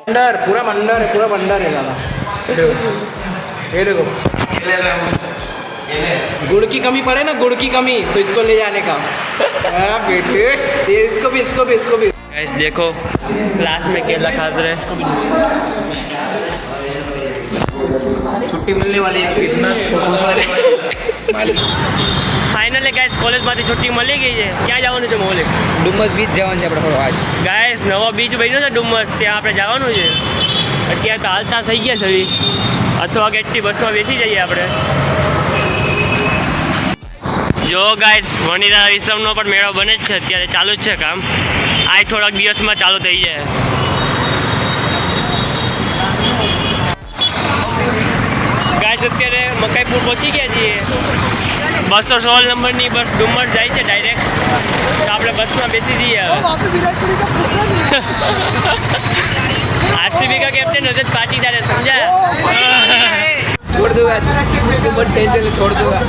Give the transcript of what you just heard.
बंदर पूरा बंदर है दादा। ये देखो गुड़ की कमी पड़े ना, गुड़ की कमी, तो इसको ले जाने का। बेटे ये इसको भी गाइस देखो क्लास में केला खा रहे। छुट्टी मिलने वाली है, इतना छोटा। ફાઇનલી ગાઈસ કોલેજમાંથી છૂટી મળી ગઈ છે। ક્યાં જવાનું છે મોલે? ડુમ્મસ બીચ જવાનું છે આપણે આજ। ગાઈસ નવો બીચ બન્યો છે ડુમ્મસ, ત્યાં આપણે જવાનું છે। અત્યારે તો હાલતા થઈ ગયા છે, અથવા ગેટથી બસમાં બેસી જઈએ આપણે। જો ગાઈસ વણીરા વિશ્વનો પણ મેળો બને જ છે, અત્યારે ચાલુ જ છે કામ। આ થોડાક દિવસમાં ચાલુ થઈ જાય। ગાઈસ અત્યારે મકાઈપુર પહોંચી ગયા છીએ। 216 નંબરની બસ ડુમ્મસ જાય છે ડાયરેક્ટ, તો આપણે બસમાં બેસી જઈએ હવે। आरसीबी का कैप्टन रजत पाटीदार है, समझा? छोड़ दूंगा, टेंशन छोड़ दूंगा।